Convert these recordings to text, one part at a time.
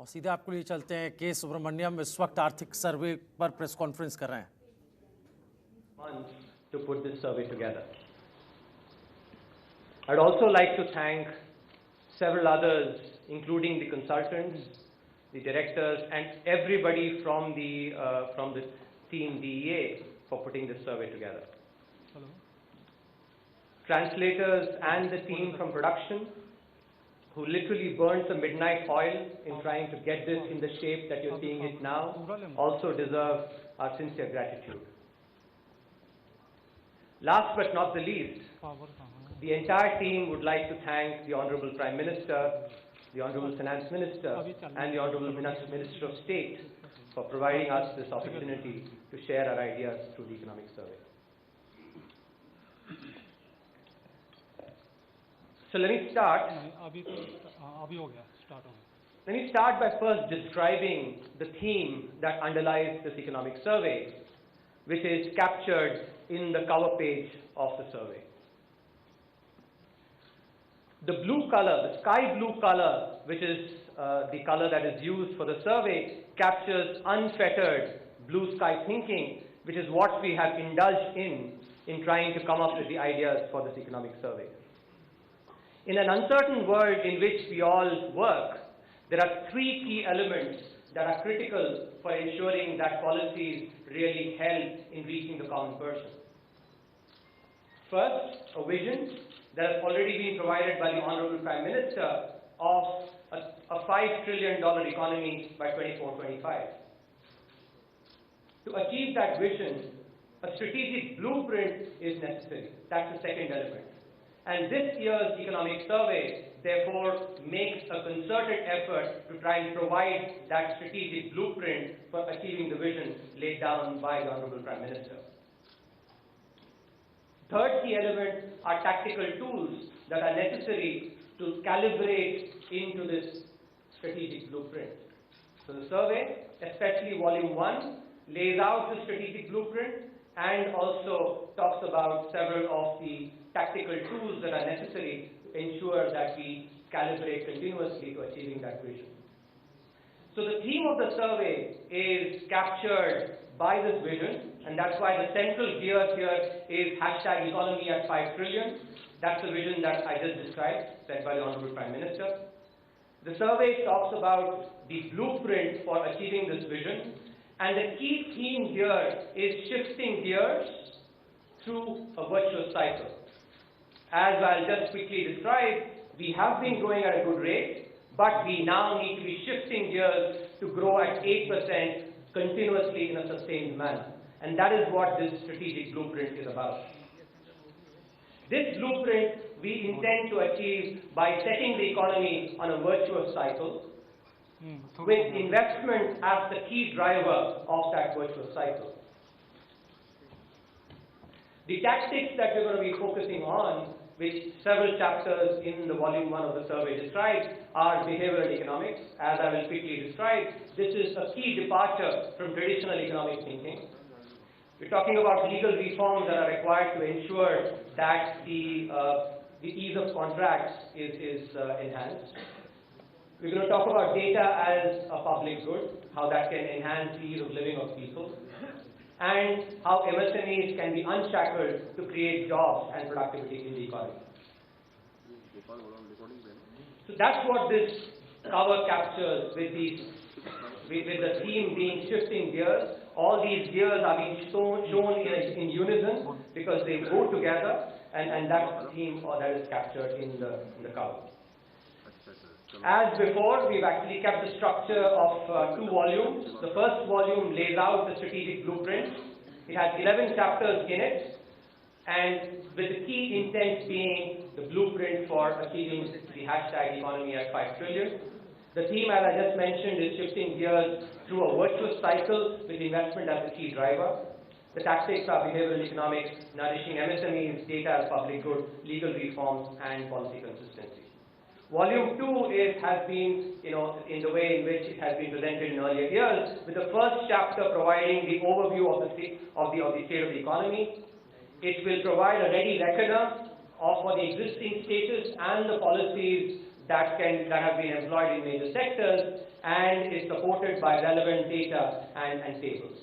और सीधे आपको लिए चलते हैं के सुब्रमण्यम इस वक्त आर्थिक सर्वे पर प्रेस कॉन्फ्रेंस कर रहे हैं. To put this survey together. I'd also like to thank several others, including the consultants, the directors, and everybody from the team DEA for putting this survey together. Hello. Translators and the team from production, who literally burnt the midnight oil in trying to get this in the shape that you're seeing it now, also deserve our sincere gratitude. Last but not the least, the entire team would like to thank the Honorable Prime Minister, the Honorable Finance Minister, and the Honorable Minister of State for providing us this opportunity to share our ideas through the economic survey. So let me start. Let me start by first describing the theme that underlies this economic survey, which is captured in the cover page of the survey. The blue color, the sky blue color, which is the color that is used for the survey, captures unfettered blue sky thinking, which is what we have indulged in trying to come up with the ideas for this economic survey. In an uncertain world in which we all work, there are three key elements that are critical for ensuring that policies really help in reaching the common person. First, a vision that has already been provided by the Honorable Prime Minister of a $5 trillion economy by 2024-25. To achieve that vision, a strategic blueprint is necessary. That's the second element. And this year's economic survey, therefore, makes a concerted effort to try and provide that strategic blueprint for achieving the vision laid down by the Honorable Prime Minister. Third key element are tactical tools that are necessary to calibrate into this strategic blueprint. So the survey, especially volume 1, lays out the strategic blueprint and also talks about several of the tactical tools that are necessary to ensure that we calibrate continuously to achieving that vision. So the theme of the survey is captured by this vision, and that's why the central gear here is hashtag economy at 5 trillion. That's the vision that I just described, set by the Honorable Prime Minister. The survey talks about the blueprint for achieving this vision, and the key theme here is shifting gears through a virtuous cycle. As I'll just quickly describe, we have been growing at a good rate, but we now need to be shifting gears to grow at 8% continuously in a sustained manner. And that is what this strategic blueprint is about. This blueprint we intend to achieve by setting the economy on a virtuous cycle, with investment as the key driver of that virtuous cycle. The tactics that we're going to be focusing on, which several chapters in the volume 1 of the survey describe, are behavioral economics. As I will quickly describe, this is a key departure from traditional economic thinking. We're talking about legal reforms that are required to ensure that the ease of contracts is enhanced. We're going to talk about data as a public good, how that can enhance the ease of living of people, and how MSMEs can be unshackled to create jobs and productivity in the economy. So that's what this cover captures with the theme being shifting gears. All these gears are being shown in unison because they go together, and that's the theme that is captured in the cover. As before, we've actually kept the structure of 2 volumes. The first volume lays out the strategic blueprint. It has 11 chapters in it, and with the key intent being the blueprint for achieving the hashtag economy at 5 trillion. The theme, as I just mentioned, is shifting gears through a virtuous cycle with investment as the key driver. The tactics are behavioral economics, nourishing MSMEs, data as public good, legal reforms, and policy consistency. Volume 2 has been, in the way in which it has been presented in earlier years, with the first chapter providing the overview of the state of the economy. It will provide a ready reckoner for the existing status and the policies that have been employed in major sectors, and is supported by relevant data and tables.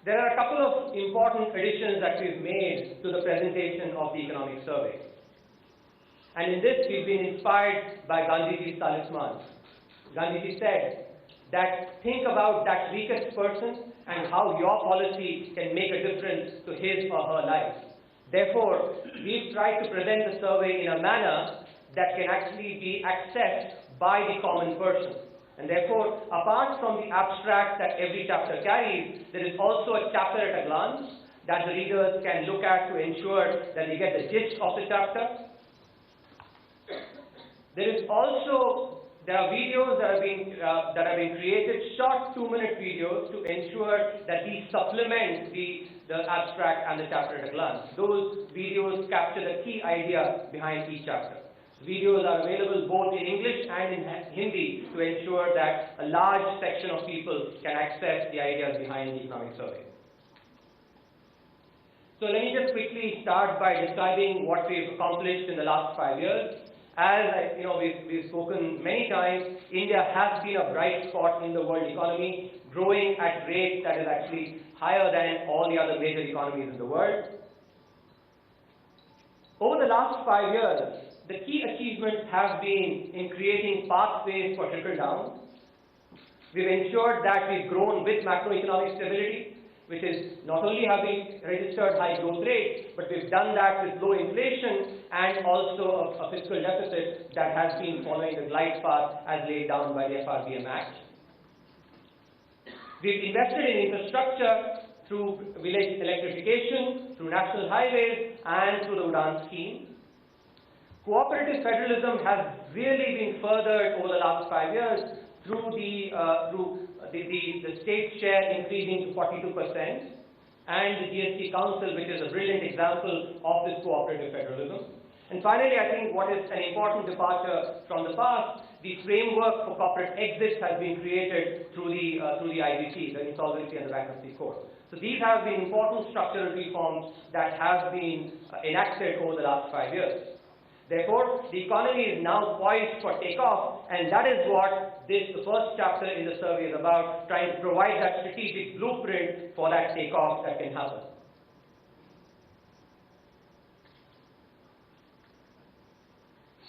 There are a couple of important additions that we've made to the presentation of the economic survey. And in this, we've been inspired by Gandhiji's talisman. Gandhiji said that think about that weakest person and how your policy can make a difference to his or her life. Therefore, we've tried to present the survey in a manner that can actually be accessed by the common person. And therefore, apart from the abstract that every chapter carries, there is also a chapter at a glance that the readers can look at to ensure that they get the gist of the chapter. There are videos that have been created, short 2-minute videos, to ensure that these supplement the abstract and the chapter at a glance. Those videos capture the key idea behind each chapter. Videos are available both in English and in Hindi to ensure that a large section of people can access the ideas behind the economic survey. So let me just quickly start by describing what we've accomplished in the last 5 years. As we've spoken many times, India has been a bright spot in the world economy, growing at rates that is actually higher than all the other major economies in the world. Over the last 5 years, the key achievements have been in creating pathways for trickle-down. We've ensured that we've grown with macroeconomic stability, which is not only have we registered high growth rates, but we've done that with low inflation and also a fiscal deficit that has been following the glide path as laid down by the FRBM Act. We've invested in infrastructure through village electrification, through national highways, and through the UDAN scheme. Cooperative federalism has really been furthered over the last 5 years through the state share increasing to 42%, and the GST Council, which is a brilliant example of this cooperative federalism. And finally, I think what is an important departure from the past, the framework for corporate exits has been created through the IBC, the Insolvency and the Bankruptcy Court. So these have been important structural reforms that have been enacted over the last 5 years. Therefore, the economy is now poised for takeoff, and that is what the first chapter in the survey is about, trying to provide that strategic blueprint for that takeoff that can happen.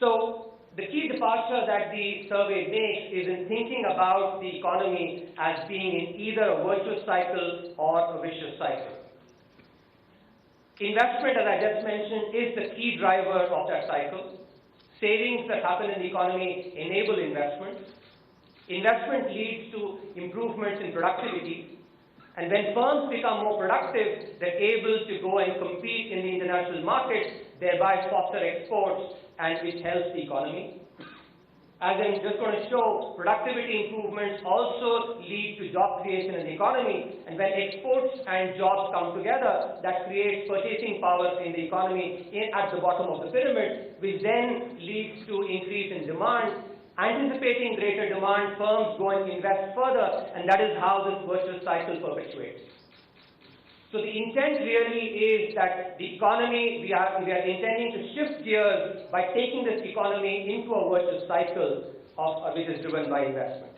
So, the key departure that the survey makes is in thinking about the economy as being in either a virtuous cycle or a vicious cycle. Investment, as I just mentioned, is the key driver of that cycle. Savings that happen in the economy enable investment. Investment leads to improvements in productivity. And when firms become more productive, they're able to go and compete in the international markets, thereby foster exports, and which helps the economy. As I'm just going to show, productivity improvements also lead to job creation in the economy, and when exports and jobs come together, that creates purchasing power in the economy at the bottom of the pyramid, which then leads to increase in demand. Anticipating greater demand, firms go and invest further, and that is how this virtuous cycle perpetuates. So the intent really is that the economy, we are intending to shift gears by taking this economy into a virtuous cycle which is driven by investment.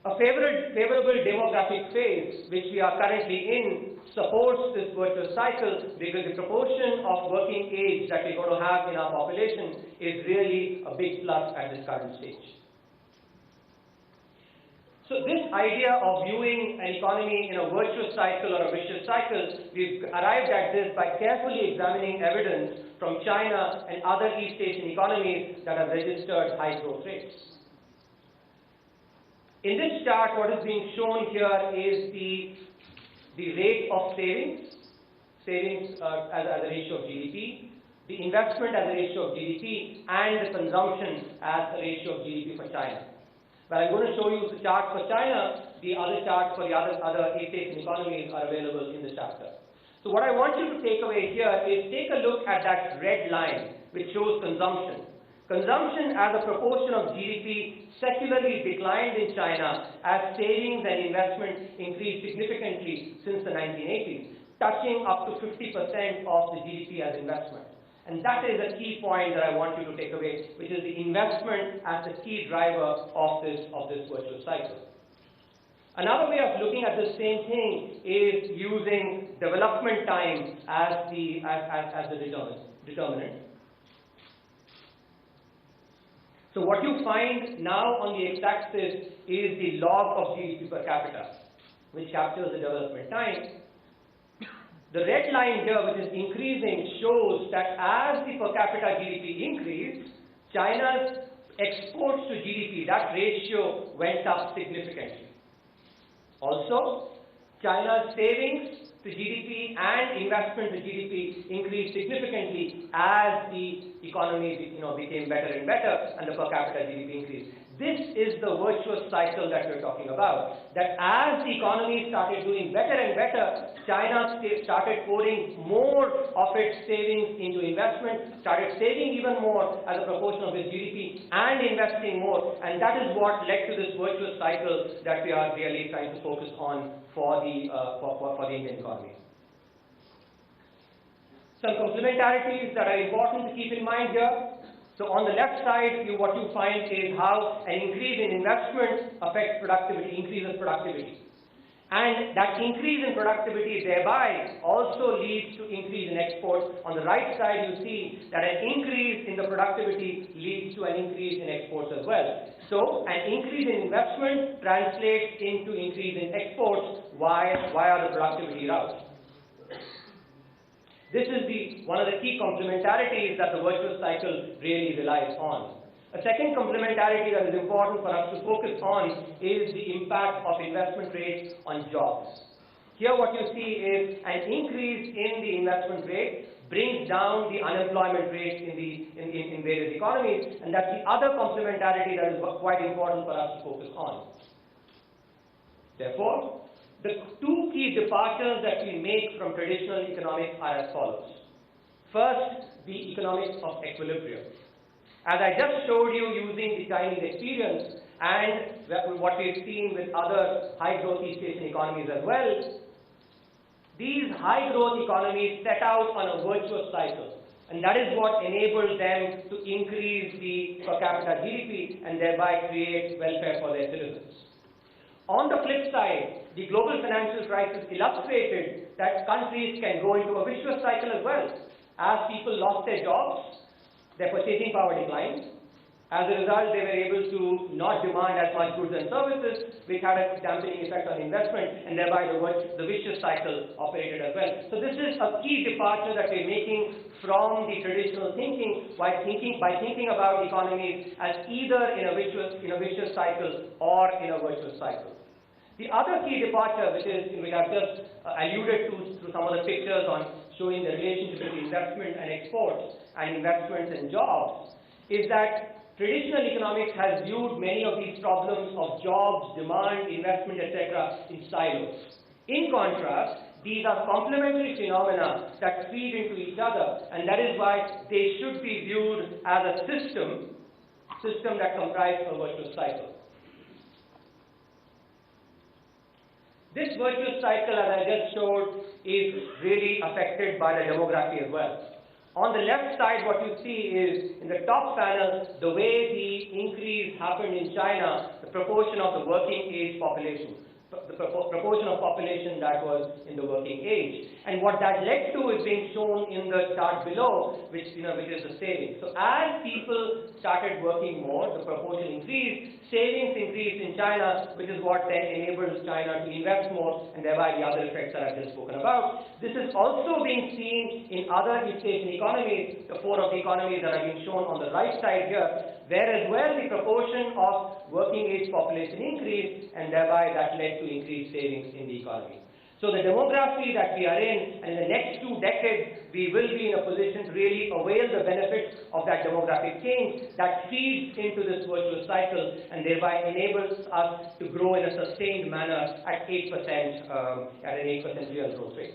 A favorable demographic phase, which we are currently in, supports this virtuous cycle because the proportion of working age that we're going to have in our population is really a big plus at this current stage. So this idea of viewing an economy in a virtuous cycle or a vicious cycle, we've arrived at this by carefully examining evidence from China and other East Asian economies that have registered high growth rates. In this chart, what is being shown here is the rate of savings as a ratio of GDP, the investment as a ratio of GDP, and the consumption as a ratio of GDP for China. But I'm going to show you the chart for China. The other charts for the other East Asian economies are available in the chapter. So what I want you to take away here is take a look at that red line which shows consumption. Consumption as a proportion of GDP secularly declined in China as savings and investment increased significantly since the 1980s. touching up to 50% of the GDP as investment. And that is a key point that I want you to take away, which is the investment as the key driver of this virtuous cycle. Another way of looking at the same thing is using development time as the determinant. So what you find now on the x-axis is the log of GDP per capita, which captures the development time. The red line here, which is increasing, shows that as the per capita GDP increased, China's exports to GDP, that ratio went up significantly. Also, China's savings to GDP and investment to GDP increased significantly as the economy became better and better and the per capita GDP increased. This is the virtuous cycle that we're talking about. That as the economy started doing better and better, China started pouring more of its savings into investment, started saving even more as a proportion of its GDP and investing more. And that is what led to this virtuous cycle that we are really trying to focus on for the Indian economy. Some complementarities that are important to keep in mind here. So on the left side, what you find is how an increase in investment affects productivity, increases productivity. And that increase in productivity thereby also leads to increase in exports. On the right side, you see that an increase in the productivity leads to an increase in exports as well. So an increase in investment translates into increase in exports via the productivity route. This is one of the key complementarities that the virtuous cycle really relies on. A second complementarity that is important for us to focus on is the impact of investment rates on jobs. Here what you see is an increase in the investment rate brings down the unemployment rate in various economies, and that's the other complementarity that is quite important for us to focus on. Therefore, the two key departures that we make from traditional economics are as follows. First, the economics of equilibrium. As I just showed you using the Chinese experience and what we've seen with other high-growth East Asian economies as well, these high-growth economies set out on a virtuous cycle. And that is what enabled them to increase the per capita GDP and thereby create welfare for their citizens. On the flip side, the global financial crisis illustrated that countries can go into a vicious cycle as well. As people lost their jobs, their purchasing power declined. As a result, they were able to not demand as much goods and services, which had a dampening effect on investment, and thereby the vicious cycle operated as well. So this is a key departure that we're making from the traditional thinking by thinking about economies as either in a vicious cycle or in a virtuous cycle. The other key departure, which I've just alluded to through some of the pictures on showing the relationship between investment and exports and investments and jobs, is that traditional economics has viewed many of these problems of jobs, demand, investment, etc. in silos. In contrast, these are complementary phenomena that feed into each other, and that is why they should be viewed as a system that comprises a virtuous cycle. This virtuous cycle, as I just showed, is really affected by the demography as well. On the left side, what you see is, in the top panel, the way the increase happened in China, the proportion of the working age population, the proportion of population that was in the working age. And what that led to is being shown in the chart below, which is the savings. So as people started working more, the proportion increased, savings increased in China, which is what then enables China to invest more, and thereby the other effects that I've just spoken about. This is also being seen in other East Asian economies, the four of the economies that are being shown on the right side here, where as well the proportion of working age population increased, and thereby that led to increased savings in the economy. So the demography that we are in, and in the next 2 decades, we will be in a position to really avail the benefits of that demographic change that feeds into this virtuous cycle and thereby enables us to grow in a sustained manner at 8%, at an 8% real growth rate.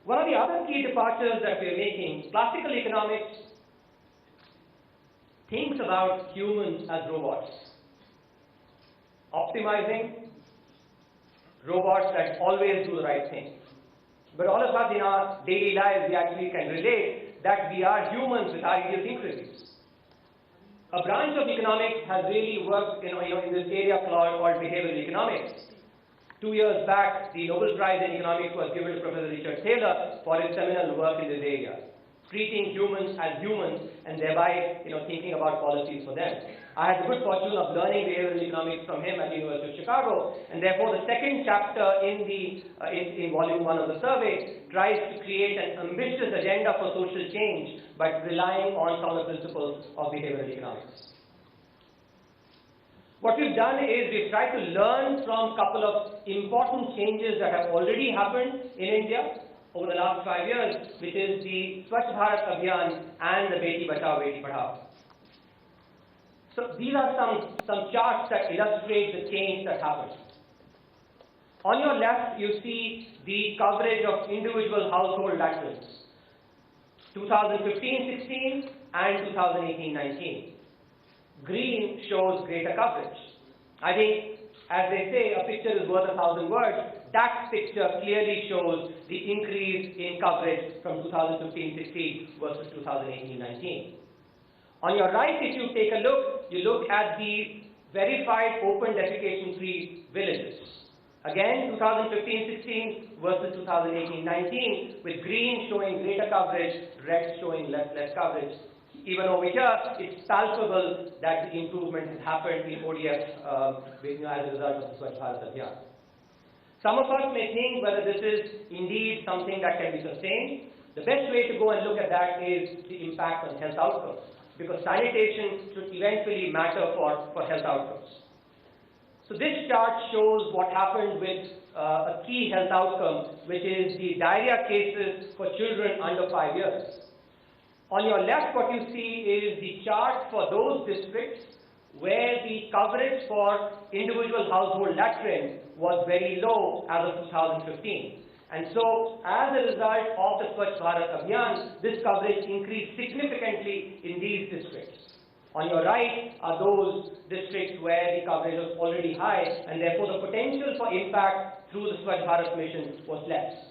One of the other key departures that we are making, classical economics thinks about humans as robots, optimizing, robots that always do the right thing. But all of us in our daily lives, we actually can relate that we are humans with our idiosyncrasies. A branch of economics has really worked in this area called behavioral economics. 2 years back, the Nobel Prize in Economics was given to Professor Richard Taylor for his seminal work in this area, treating humans as humans and thereby thinking about policies for them. I had the good fortune of learning behavioral economics from him at the University of Chicago, and therefore the second chapter in volume 1 of the survey tries to create an ambitious agenda for social change by relying on some of the principles of behavioral economics. What we've done is we've tried to learn from a couple of important changes that have already happened in India over the last 5 years, which is the Swachh Bharat Abhiyan and the Beti Bachao, Beti Padhao. So these are some charts that illustrate the change that happened. On your left, you see the coverage of individual household latrines, 2015-16 and 2018-19. Green shows greater coverage. I think, as they say, a picture is worth 1,000 words. That picture clearly shows the increase in coverage from 2015-16 versus 2018-19. On your right, if you take a look, you look at the verified open defecation-free villages. Again, 2015-16 versus 2018-19, with green showing greater coverage, red showing less coverage. Even over here, it's palpable that the improvement has happened in ODF as a result of the Swachh Bharat Abhiyan. Some of us may think whether this is indeed something that can be sustained. The best way to go and look at that is the impact on health outcomes, because sanitation should eventually matter for health outcomes. So this chart shows what happened with a key health outcome, which is the diarrhea cases for children under 5 years. On your left, what you see is the chart for those districts where the coverage for individual household latrine was very low as of 2015. And so, as a result of the Swachh Bharat Abhiyan, this coverage increased significantly in these districts. On your right are those districts where the coverage was already high, and therefore the potential for impact through the Swachh Bharat mission was less.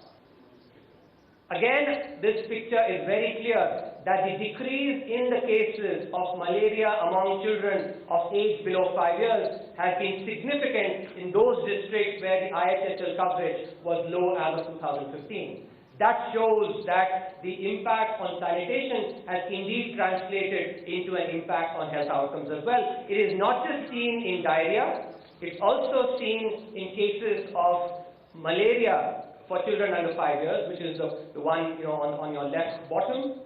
Again, this picture is very clear that the decrease in the cases of malaria among children of age below 5 years has been significant in those districts where the IHHL coverage was low as of 2015. That shows that the impact on sanitation has indeed translated into an impact on health outcomes as well. It is not just seen in diarrhea, it's also seen in cases of malaria for children under 5 years, which is the one on your left bottom.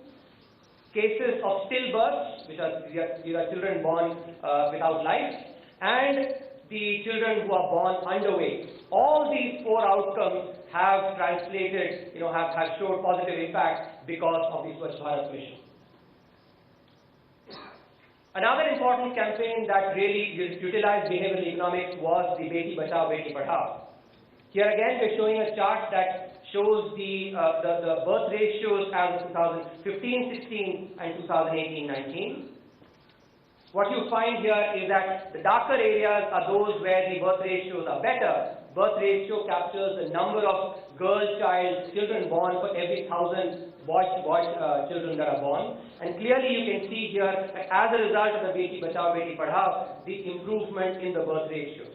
Cases of stillbirths, which are these are children born without life, and the children who are born underweight. All these 4 outcomes have translated, have showed positive impact because of the Swachh Bharat mission. Another important campaign that really utilized behavioral economics was the Beti Bachao, Beti Padhao. Here again, we're showing a chart that shows the birth ratios as of 2015-16 and 2018-19. What you find here is that the darker areas are those where the birth ratios are better. Birth ratio captures the number of children born for every 1,000 boy children that are born. And clearly you can see here that as a result of the Beti Bachao, Beti Padhao, the improvement in the birth ratios.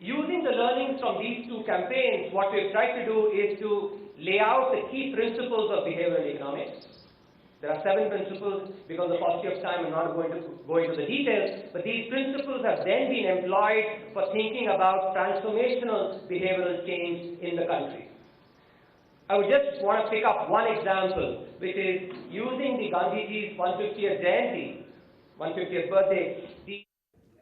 Using the learnings from these 2 campaigns, what we've tried to do is to lay out the key principles of behavioral economics. There are 7 principles. Because of paucity of time, I'm not going to go into the details, but these principles have then been employed for thinking about transformational behavioral change in the country. I would just want to pick up one example, which is using the Gandhiji's 150th Jayanti, 150th birthday.